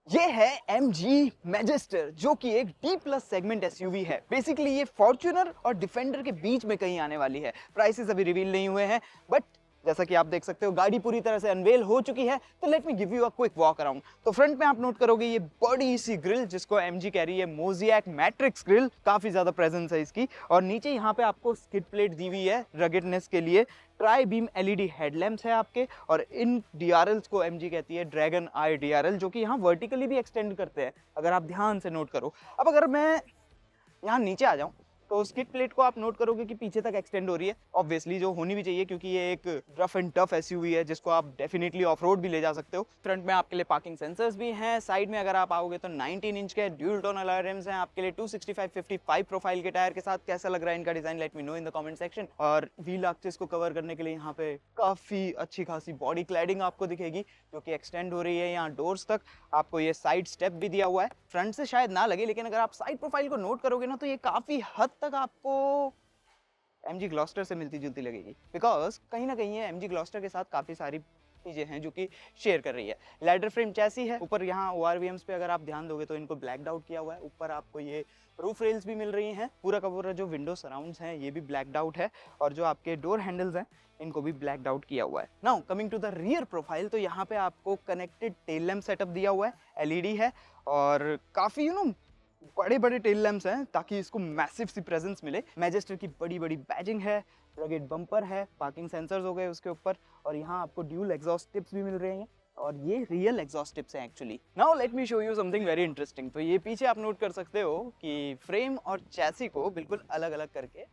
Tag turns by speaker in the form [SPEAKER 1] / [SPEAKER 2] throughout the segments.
[SPEAKER 1] ये है MG Majestor जो कि एक D प्लस सेगमेंट एसयूवी है। बेसिकली ये फॉर्च्यूनर और डिफेंडर के बीच में कहीं आने वाली है। प्राइसेस अभी रिवील नहीं हुए हैं, बट जैसा कि आप देख सकते हो गाड़ी पूरी तरह से अनवेल हो चुकी है। तो let me give you a quick walk around. तो फ्रंट में आप नोट करोगे ये बड़ी सी ग्रिल जिसको MG कह रही है, मोज़ियाक मैट्रिक्स ग्रिल। काफी ज्यादा प्रेजेंस है इसकी। और नीचे यहाँ पे आपको स्किड प्लेट दी हुई है रगेडनेस के लिए। ट्राई बीम LED हेडलैम्प्स है आपके। और इन DRLs को MG कहती है ड्रैगन आई DRL, जो कि यहाँ वर्टिकली भी एक्सटेंड करते हैं, अगर आप ध्यान से नोट करो। अब अगर मैं यहाँ नीचे आ जाऊं तो स्किड प्लेट को आप नोट करोगे कि पीछे तक एक्सटेंड हो रही है, ऑब्वियसली जो होनी भी चाहिए क्योंकि ये एक रफ एंड टफ एसयूवी है जिसको आप डेफिनेटली ऑफ रोड भी ले जा सकते हो। फ्रंट में आपके लिए पार्किंग सेंसर्स भी हैं। साइड में अगर आप आओगे तो 19 इंच के ड्यूल टोन अलॉय रिम्स हैं आपके लिए 265/55 प्रोफाइल के टायर के साथ। कैसा लग रहा है इनका design, let me know in the comment section. और व्हील आर्चेस को कवर करने के लिए यहाँ पे काफी अच्छी खासी बॉडी क्लैडिंग आपको दिखेगी जो कि एक्सटेंड हो रही है यहाँ डोर्स तक। आपको ये साइड स्टेप भी दिया हुआ है। फ्रंट से शायद ना लगे, लेकिन अगर आप साइड प्रोफाइल को नोट करोगे ना तो ये काफी हद तक आपको MG ग्लॉस्टर से मिलती जुलती लगेगी, बिकॉज कहीं ना कहीं ये MG ग्लॉस्टर के साथ काफी सारी चीजें हैं जो कि शेयर कर रही है। लैडर फ्रेम चैसी है। ऊपर यहाँ ORVMs पे अगर आप ध्यान दोगे तो इनको ब्लैक्ड आउट किया हुआ है। ऊपर आपको ये रूफ रेल्स भी मिल रही हैं। पूरा का पूरा जो विंडो सराउंड्स हैं ये भी ब्लैक्ड आउट है। और जो आपके डोर हैंडल्स हैं इनको भी ब्लैक्ड आउट किया हुआ है। Now coming to the rear profile, तो यहाँ पे आपको कनेक्टेड टेल लैम्प सेटअप दिया हुआ है। LED है और काफी बड़े बड़े टेल लैम्प्स हैं ताकि इसको मैसिव सी प्रेजेंस मिले। मैजेस्टर की बड़ी बड़ी बैजिंग है, रगेड बम्पर है, पार्किंग सेंसर्स हो गए उसके ऊपर। और यहाँ आपको ड्यूल एग्जॉस्ट टिप्स भी मिल रहे हैं और ये रियल एग्जॉस्ट टिप्स हैं actually. Now let me show you something very interesting. तो ये पीछे आप नोट कर सकते हो कि फ्रेम और चैसी को बिल्कुल अलग अलग करके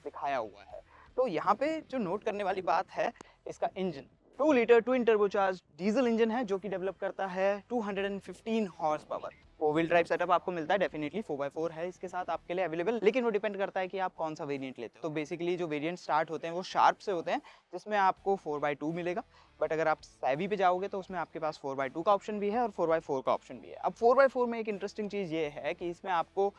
[SPEAKER 1] दिखाया हुआ है। तो यहाँ पे जो नोट करने वाली बात है, इसका engine 2 litre twin turbocharge diesel engine है जो कि डेवलप करता है 215 horse power. 4 wheel drive setup आपको मिलता है, डेफिनेटली 4x4 है इसके साथ आपके लिए अवेलेबल, लेकिन वो डिपेंड करता है कि आप कौन सा वेरिएंट लेते हो। तो बेसिकली जो वेरिएंट स्टार्ट होते हैं वो शार्प से होते हैं जिसमें आपको 4x2 मिलेगा। बट अगर आप सैवी पे जाओगे तो उसमें आपके पास 4x2 का ऑप्शन भी है और 4x4 का ऑप्शन भी है। अब 4x4 में एक इंटरेस्टिंग चीज़ ये है कि इसमें आपको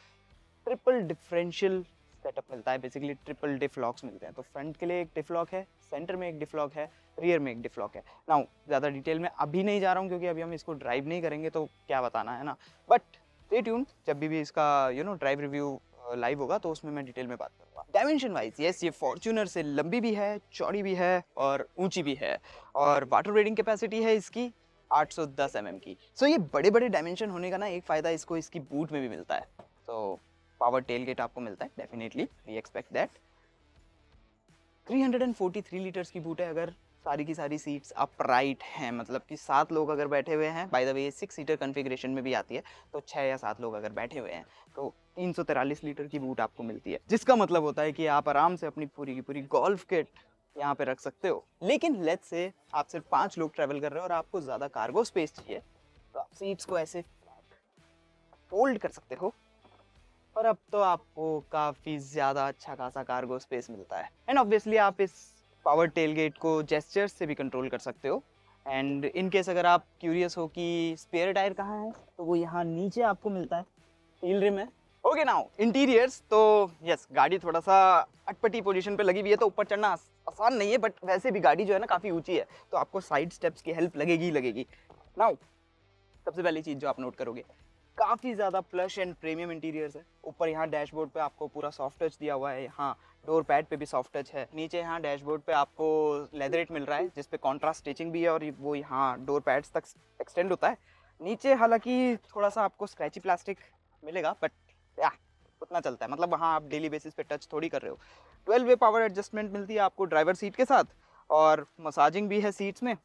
[SPEAKER 1] ट्रिपल डिफरेंशियल सेटअप मिलता है। बेसिकली ट्रिपल डिफ लॉक्स मिलते हैं। तो फ्रंट के लिए एक डिफ लॉक है, सेंटर में एक डिफ लॉक है, रियर में एक डिफ लॉक है। नाउ ज़्यादा डिटेल में अभी नहीं जा रहा हूँ क्योंकि अभी हम इसको ड्राइव नहीं करेंगे तो क्या बताना है ना। बट स्टे ट्यून, जब भी इसका ड्राइव रिव्यू लाइव होगा तो उसमें मैं डिटेल में बात करूँगा। डायमेंशन वाइज यस, ये फॉर्च्यूनर से लंबी भी है, चौड़ी भी है और ऊंची भी है। और वाटर रेडिंग कैपेसिटी है इसकी 810 mm की। सो ये बड़े बड़े डायमेंशन होने का ना एक फ़ायदा इसको इसकी बूट में भी मिलता है। तो पावर टेल गेट आपको मिलता है, definitely we expect that. 343 litres की बूट है अगर सारी की सारी सीट्स अपराइट हैं, मतलब कि 7 लोग अगर बैठे हुए हैं। By the way 6 seater configuration में भी आती है, तो 6 या 7 लोग अगर बैठे हुए हैं तो 343 लीटर की बूट आपको मिलती है, जिसका मतलब होता है कि आप आराम से अपनी पूरी की पूरी गोल्फ किट यहाँ पे रख सकते हो। लेकिन लेट्स से आप सिर्फ 5 लोग ट्रैवल कर रहे हो और आपको ज़्यादा कार्गो स्पेस चाहिए, तो आप सीट्स को ऐसे फोल्ड कर सकते हो और अब तो आपको काफ़ी ज़्यादा अच्छा खासा कार्गो स्पेस मिलता है। एंड ऑब्वियसली आप इस पावर टेलगेट को जेस्चर्स से भी कंट्रोल कर सकते हो। एंड इन केस अगर आप क्यूरियस हो कि स्पेयर टायर कहाँ है तो वो यहाँ नीचे आपको मिलता है, व्हील रिम है। ओके नाउ इंटीरियर्स, तो यस गाड़ी थोड़ा सा अटपटी पोजीशन पे लगी हुई है तो ऊपर चढ़ना आसान नहीं है, बट वैसे भी गाड़ी जो है ना काफ़ी ऊंची है तो आपको साइड स्टेप्स की हेल्प लगेगी ही लगेगी। नाउ सबसे पहली चीज़ जो आप नोट करोगे, काफ़ी ज़्यादा प्लश एंड प्रीमियम इंटीरियर्स है। ऊपर यहाँ डैशबोर्ड पे आपको पूरा सॉफ्ट टच दिया हुआ है, यहाँ डोर पैड पे भी सॉफ्ट टच है। नीचे यहाँ डैशबोर्ड पे आपको लेदरेट मिल रहा है जिस पे कॉन्ट्रास्ट स्टिचिंग भी है और वो यहाँ डोर पैड्स तक एक्सटेंड होता है। नीचे हालांकि थोड़ा सा आपको स्क्रैची प्लास्टिक मिलेगा, बट या उतना चलता है, मतलब वहाँ आप डेली बेसिस पे टच थोड़ी कर रहे हो। 12 वे पावर एडजस्टमेंट मिलती है आपको ड्राइवर सीट के साथ और मसाजिंग भी है सीट्स में।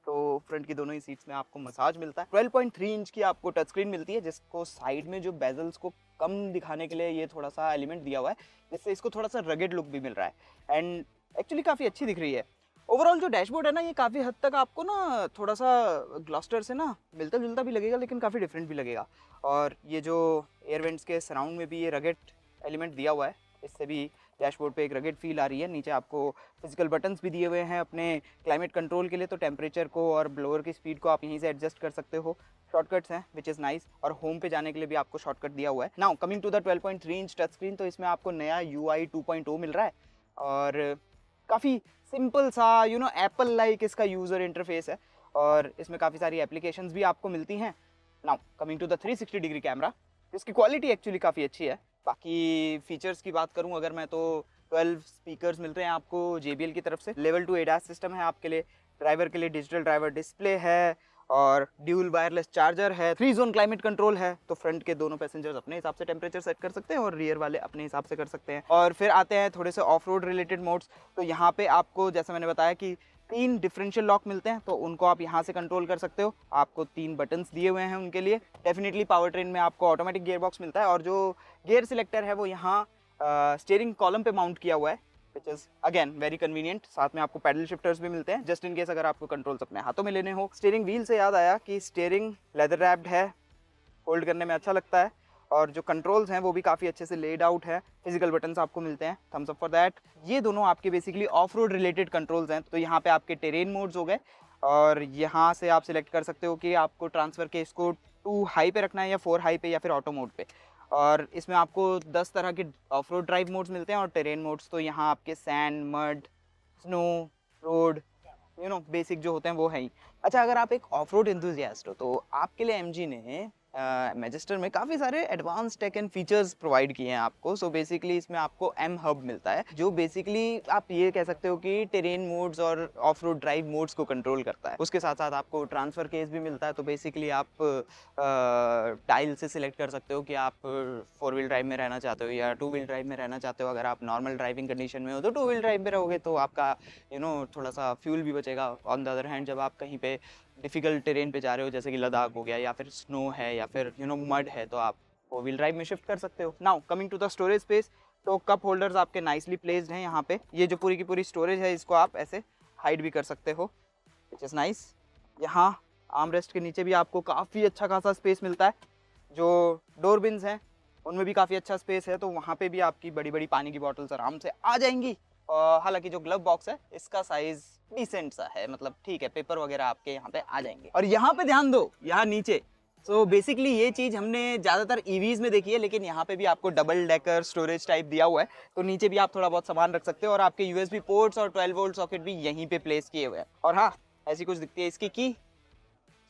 [SPEAKER 1] तो फ्रंट की दोनों ही सीट्स में आपको मसाज मिलता है। 12.3 इंच की आपको टच स्क्रीन मिलती है जिसको साइड में जो बेजल्स को कम दिखाने के लिए ये थोड़ा सा एलिमेंट दिया हुआ है जिससे इसको थोड़ा सा रगेड लुक भी मिल रहा है एंड एक्चुअली काफ़ी अच्छी दिख रही है। ओवरऑल जो डैशबोर्ड है ना ये काफ़ी हद तक आपको ना थोड़ा सा ग्लॉस्टर से ना मिलता जुलता भी लगेगा, लेकिन काफ़ी डिफरेंट भी लगेगा। और ये जो एयर वेंट्स के सराउंड में भी ये रगेड एलिमेंट दिया हुआ है, इससे भी डैशबोर्ड पे एक रगेड फील आ रही है। नीचे आपको फिजिकल बटन्स भी दिए हुए हैं अपने क्लाइमेट कंट्रोल के लिए, तो टेम्परेचर को और ब्लोअर की स्पीड को आप यहीं से एडजस्ट कर सकते हो। शॉर्टकट्स हैं विच इज़ नाइस, और होम पे जाने के लिए भी आपको शॉर्टकट दिया हुआ है। Now coming to the 12.3 inch touch screen, तो इसमें आपको नया UI 2.0 मिल रहा है और काफ़ी सिंपल सा एप्पल लाइक इसका यूज़र इंटरफेस है और इसमें काफ़ी सारी एप्लीकेशंस भी आपको मिलती हैं। Now coming to the 360 degree camera, जिसकी क्वालिटी एक्चुअली काफ़ी अच्छी है। बाकी फीचर्स की बात करूं अगर मैं, तो 12 स्पीकर्स मिल रहे हैं आपको JBL की तरफ से। लेवल 2 ADAS सिस्टम है आपके लिए, ड्राइवर के लिए डिजिटल ड्राइवर डिस्प्ले है और ड्यूल वायरलेस चार्जर है। 3 जोन क्लाइमेट कंट्रोल है, तो फ्रंट के दोनों पैसेंजर्स अपने हिसाब से टेम्परेचर सेट कर सकते हैं और रियर वाले अपने हिसाब से कर सकते हैं। और फिर आते हैं थोड़े से ऑफ रोड रिलेटेड मोड्स। तो यहाँ पे आपको जैसे मैंने बताया कि 3 डिफरेंशियल लॉक मिलते हैं, तो उनको आप यहाँ से कंट्रोल कर सकते हो। आपको 3 बटन्स दिए हुए हैं उनके लिए। डेफिनेटली पावर ट्रेन में आपको ऑटोमेटिक गियर बॉक्स मिलता है और जो गियर सिलेक्टर है वो यहाँ स्टीयरिंग कॉलम पे माउंट किया हुआ है, which is again very convenient. साथ में आपको पैडल शिफ्टर्स भी मिलते हैं जस्ट इन केस अगर आपको कंट्रोल्स अपने हाथों में लेने हो। स्टीयरिंग व्हील से याद आया कि स्टीयरिंग लेदर रैप्ड है, होल्ड करने में अच्छा लगता है और जो कंट्रोल्स हैं वो भी काफ़ी अच्छे से लेड आउट है। फिजिकल बटन्स आपको मिलते हैं, थम्स अप फॉर दैट। ये दोनों आपके basically of road related controls हैं। तो यहाँ पे आपके टेरेन मोड्स हो गए और यहाँ से आप सिलेक्ट कर सकते हो कि आपको ट्रांसफ़र के इसको 2 हाई पे रखना है या 4 हाई पे या फिर ऑटो मोड पे। और इसमें आपको 10 तरह के ऑफ रोड ड्राइव मोड्स मिलते हैं और टेरेन मोड्स तो यहाँ आपके sand, mud, snow, road, basic जो होते हैं वो है ही। अच्छा, अगर आप एक ऑफ रोड एंथुजियास्ट हो तो आपके लिए MG ने मैजेस्टर में काफ़ी सारे advance tech and features provide किए हैं आपको। सो बेसिकली इसमें आपको M हब मिलता है, जो बेसिकली आप ये कह सकते हो कि टेरेन मोड्स और ऑफ रोड ड्राइव मोड्स को कंट्रोल करता है। उसके साथ साथ आपको ट्रांसफ़र केस भी मिलता है, तो बेसिकली आप टाइल से सिलेक्ट कर सकते हो कि आप 4 व्हील ड्राइव में रहना चाहते हो या 2 व्हील ड्राइव में रहना चाहते हो। अगर आप नॉर्मल ड्राइविंग कंडीशन में हो तो 2 व्हील ड्राइव में रहोगे, तो आपका थोड़ा सा फ्यूल भी बचेगा। ऑन द अदर हैंड जब आप कहीं पे डिफ़िकल्ट टेरेन पे जा रहे हो जैसे कि लद्दाख हो गया या फिर स्नो है या फिर मड है, तो आप 4 व्हील ड्राइव में शिफ्ट कर सकते हो। Now coming to the storage space, तो कप होल्डर्स आपके नाइसली प्लेस्ड हैं यहाँ पे। ये जो पूरी की पूरी स्टोरेज है इसको आप ऐसे हाइड भी कर सकते हो, विच इज़ नाइस। यहाँ आर्म रेस्ट के नीचे भी आपको काफ़ी अच्छा खासा स्पेस मिलता है। जो डोर बिन्स हैं उनमें भी काफ़ी अच्छा स्पेस है, तो वहाँ पे भी आपकी बड़ी बड़ी पानी की बॉटल्स आराम से आ जाएंगी। हालांकि जो ग्लव बॉक्स है इसका साइज़ डिसेंट सा है, मतलब ठीक है, पेपर वगैरह आपके यहाँ पे आ जाएंगे। और यहाँ पे ध्यान दो, यहाँ नीचे, सो बेसिकली ये चीज़ हमने ज़्यादातर EVs में देखी है, लेकिन यहाँ पे भी आपको डबल डेकर स्टोरेज टाइप दिया हुआ है, तो नीचे भी आप थोड़ा बहुत सामान रख सकते हो और आपके USB पोर्ट्स और 12 वोल्ट सॉकेट भी यहीं पे प्लेस किए हुए हैं। और हाँ, ऐसी कुछ दिखती है इसकी की।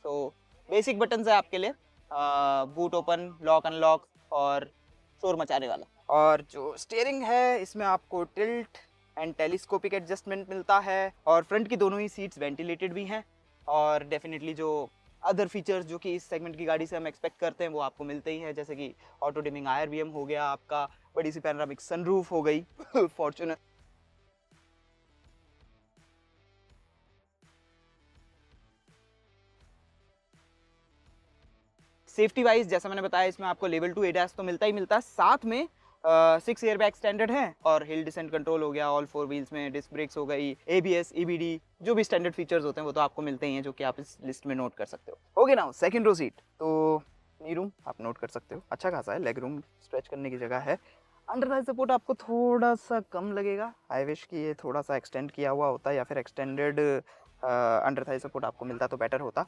[SPEAKER 1] तो बेसिक बटन्स है आपके लिए, बूट ओपन, लॉक अनलॉक और शोर मचाने वाला। और जो स्टीयरिंग है इसमें आपको टिल्ट एंड टेलीस्कोपिक एडजस्टमेंट मिलता है और फ्रंट की दोनों ही सीट्स वेंटिलेटेड भी हैं। और डेफिनेटली जो अदर फीचर्स जो कि इस सेगमेंट की गाड़ी से हम एक्सपेक्ट करते हैं वो आपको मिलते ही हैं, जैसे कि ऑटो डिमिंग IRBM हो गया आपका, बड़ी सी पैनोरामिक सनरूफ हो गई फॉर्च्यूनर। सेफ्टी वाइज जैसा मैंने बताया इसमें आपको लेवल 2 ADAS तो मिलता ही मिलता है, साथ में 6 एयरबैग स्टैंडर्ड है और हिल डिसेंट कंट्रोल हो गया, ऑल 4 व्हील्स में डिस्क ब्रेक्स हो गई, ABS, EBD, जो भी स्टैंडर्ड फीचर्स होते हैं वो तो आपको मिलते ही हैं, जो कि आप इस लिस्ट में नोट कर सकते हो। Okay, now second row seat, तो नी रूम आप नोट कर सकते हो, अच्छा खासा है, लेग रूम स्ट्रेच करने की जगह है। अंडर थाई सपोर्ट आपको थोड़ा सा कम लगेगा, आई विश कि ये थोड़ा सा एक्सटेंड किया हुआ होता या फिर एक्सटेंडेड अंडर थाई सपोर्ट आपको मिलता तो बेटर होता।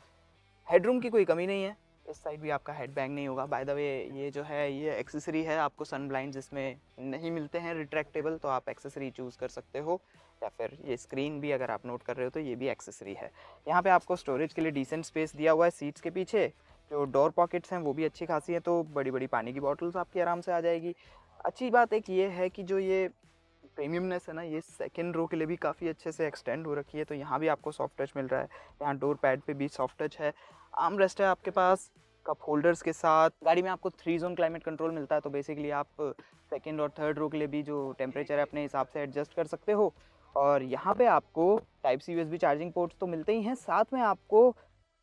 [SPEAKER 1] हेडरूम की कोई कमी नहीं है, इस साइड भी आपका हेड बैंग नहीं होगा। बाय द वे ये जो है ये एक्सेसरी है, आपको सन ब्लाइंड जिसमें नहीं मिलते हैं रिट्रैक्टेबल, तो आप एक्सेसरी चूज़ कर सकते हो, या फिर ये स्क्रीन भी अगर आप नोट कर रहे हो तो ये भी एक्सेसरी है। यहाँ पे आपको स्टोरेज के लिए डिसेंट स्पेस दिया हुआ है सीट्स के पीछे, जो डोर पॉकेट्स हैं वो भी अच्छी खासी है, तो बड़ी बड़ी पानी की बॉटल्स आपकी आराम से आ जाएगी। अच्छी बात एक ये है कि जो ये प्रीमियमनेस है ना, ये सेकंड रो के लिए भी काफ़ी अच्छे से एक्सटेंड हो रखी है, तो यहाँ भी आपको सॉफ्ट टच मिल रहा है, यहाँ डोर पैड पे भी सॉफ्ट टच है, आर्म रेस्ट है आपके पास कप होल्डर्स के साथ। गाड़ी में आपको 3 जोन क्लाइमेट कंट्रोल मिलता है, तो बेसिकली आप सेकंड और थर्ड रो के लिए भी जो टेम्परेचर है अपने हिसाब से एडजस्ट कर सकते हो। और यहाँ पे आपको Type-C USB चार्जिंग पोर्ट्स तो मिलते ही हैं, साथ में आपको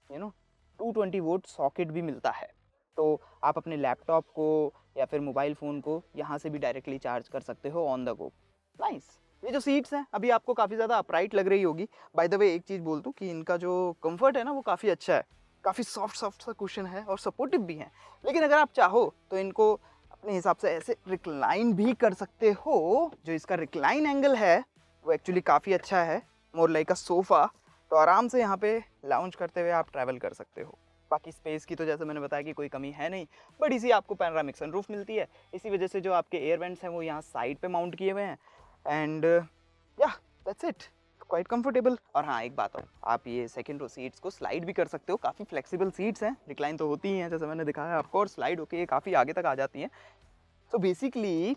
[SPEAKER 1] 220 वोल्ट सॉकेट भी मिलता है, तो आप अपने लैपटॉप को या फिर मोबाइल फ़ोन को यहाँ से भी डायरेक्टली चार्ज कर सकते हो ऑन द गो। नाइस। ये जो सीट्स हैं अभी आपको काफ़ी ज़्यादा अपराइट लग रही होगी। बाय द वे एक चीज़ बोल दूँ कि इनका जो कंफर्ट है ना वो काफ़ी अच्छा है, काफ़ी सॉफ्ट सा कुशन है और सपोर्टिव भी है। लेकिन अगर आप चाहो तो इनको अपने हिसाब से ऐसे रिक्लाइन भी कर सकते हो। जो इसका रिक्लाइन एंगल है वो एक्चुअली काफ़ी अच्छा है, मोर लाइक अ सोफ़ा, तो आराम से यहाँ पे लाउंज करते हुए आप ट्रैवल कर सकते हो। बाकी स्पेस की तो जैसे मैंने बताया कि कोई कमी है नहीं, बड़ी सी आपको पैनोरामिक सनरूफ मिलती है, इसी वजह से जो आपके एयर वेंट्स हैं वो यहाँ साइड पे माउंट किए हुए हैं। एंड या दैट्स इट। Quite comfortable. और हाँ एक बात और, आप ये सेकंड रो सीट्स को स्लाइड भी कर सकते हो, काफ़ी फ्लेक्सिबल सीट्स हैं, रिक्लाइन तो होती ही हैं जैसे मैंने दिखाया आपको, और स्लाइड होके ये काफ़ी आगे तक आ जाती हैं। तो बेसिकली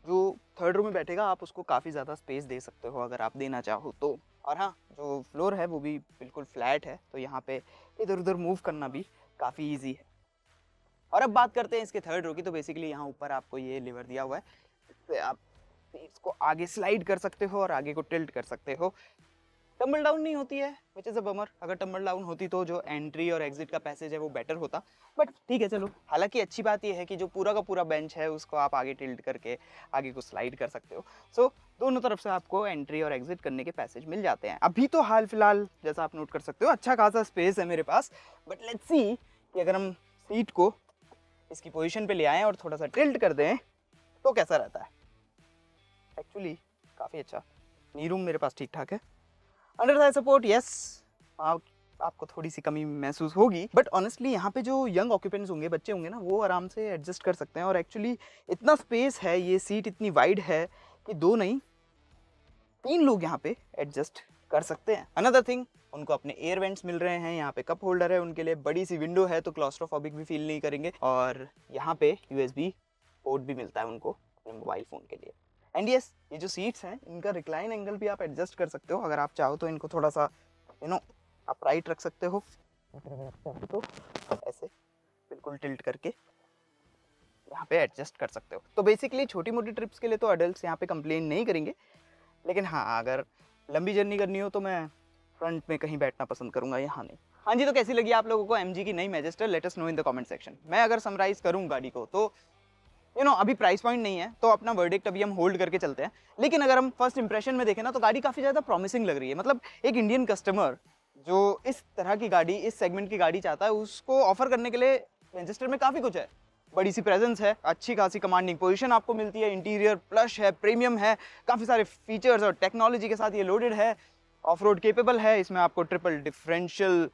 [SPEAKER 1] जो थर्ड रो में बैठेगा आप उसको काफ़ी ज़्यादा स्पेस दे सकते हो अगर आप देना चाहो तो। और हाँ जो फ्लोर है वो भी बिल्कुल फ्लैट है, तो यहाँ पे इधर उधर मूव करना भी काफ़ी ईजी है। और अब बात करते हैं इसके थर्ड रो की। तो बेसिकली यहाँ ऊपर आपको ये लीवर दिया हुआ है, इससे आप सीट्स को आगे स्लाइड कर सकते हो और आगे को टिल्ट कर सकते हो। टम्बल डाउन नहीं होती है विच इज़ अ बमर। अगर टम्बल डाउन होती तो जो एंट्री और एग्जिट का पैसेज है वो बेटर होता, बट ठीक है चलो। हालांकि अच्छी बात यह है कि जो पूरा का पूरा बेंच है उसको आप आगे टिल्ट करके आगे को स्लाइड कर सकते हो। सो दोनों तरफ से आपको एंट्री और एग्जिट करने के पैसेज मिल जाते हैं। अभी तो हाल फिलहाल जैसा आप नोट कर सकते हो अच्छा खासा स्पेस है मेरे पास, बट लेट्स सी कि अगर हम सीट को इसकी पोजीशन पे ले आएँ और थोड़ा सा टिल्ट कर दें तो कैसा रहता है। एक्चुअली काफ़ी अच्छा, नी रूम मेरे पास ठीक ठाक है। अंडर थाई सपोर्ट यस, आपको थोड़ी सी कमी महसूस होगी, बट ऑनेस्टली यहाँ पे जो यंग ऑक्यूपेंट्स होंगे, बच्चे होंगे ना, वो आराम से एडजस्ट कर सकते हैं। और एक्चुअली इतना स्पेस है, ये सीट इतनी वाइड है कि 2 नहीं 3 लोग यहाँ पे एडजस्ट कर सकते हैं। अनदर थिंग, उनको अपने एयर वेंट्स मिल रहे हैं, यहाँ पे कप होल्डर है उनके लिए, बड़ी सी विंडो है तो क्लॉस्ट्रोफोबिक भी फील नहीं करेंगे। और यहाँ पे USB पोर्ट भी मिलता है उनको अपने मोबाइल फ़ोन के लिए। एंड यस ये जो सीट्स हैं इनका रिक्लाइन एंगल भी आप एडजस्ट कर सकते हो। अगर आप चाहो तो इनको थोड़ा सा आप राइट रख सकते हो, तो ऐसे बिल्कुल टिल्ट करके यहाँ पे एडजस्ट कर सकते हो। तो बेसिकली छोटी मोटी ट्रिप्स के लिए तो अडल्ट्स यहाँ पे कंप्लेन नहीं करेंगे, लेकिन हाँ अगर लंबी जर्नी करनी हो तो मैं फ्रंट में कहीं बैठना पसंद करूँगा, यहाँ नहीं। हाँ जी, तो कैसी लगी आप लोगों को MG की नई Majestor? Let us know in the comment section. मैं अगर समराइज करूँ गाड़ी को तो अभी प्राइस पॉइंट नहीं है तो अपना वर्डिक्ट अभी हम होल्ड करके चलते हैं। लेकिन अगर हम फर्स्ट इंप्रेशन में देखें ना तो गाड़ी काफ़ी ज़्यादा प्रॉमिसिंग लग रही है। मतलब एक इंडियन कस्टमर जो इस तरह की गाड़ी, इस सेगमेंट की गाड़ी चाहता है, उसको ऑफर करने के लिए मैनचेस्टर में काफ़ी कुछ है। बड़ी सी प्रेजेंस है, अच्छी खासी कमांडिंग पोजीशन आपको मिलती है, इंटीरियर प्लश है, प्रीमियम है, काफ़ी सारे फीचर्स और टेक्नोलॉजी के साथ ये लोडेड है, ऑफ रोड केपेबल है, इसमें आपको ट्रिपल डिफरेंशियल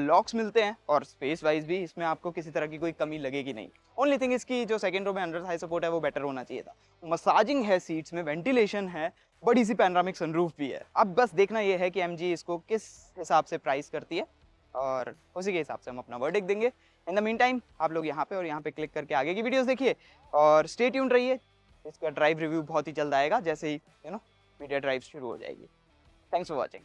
[SPEAKER 1] लॉक्स मिलते हैं और स्पेस वाइज भी इसमें आपको किसी तरह की कोई कमी लगेगी नहीं। ओनली थिंग इसकी जो सेकंड रो में अंडर थाई सपोर्ट है वो बेटर होना चाहिए था। मसाजिंग है सीट्स में, वेंटिलेशन है, बड़ी सी पैनोरामिक सनरूफ भी है। अब बस देखना ये है कि MG इसको किस हिसाब से प्राइस करती है और उसी के हिसाब से हम अपना वर्डिक्ट देंगे। इन द मीन टाइम आप लोग यहाँ पे और यहाँ पे क्लिक करके आगे की वीडियोस देखिए और स्टे ट्यून्ड रहिए। इसका ड्राइव रिव्यू बहुत ही जल्द आएगा जैसे ही वीडियो ड्राइव शुरू हो जाएगी। Thanks for watching.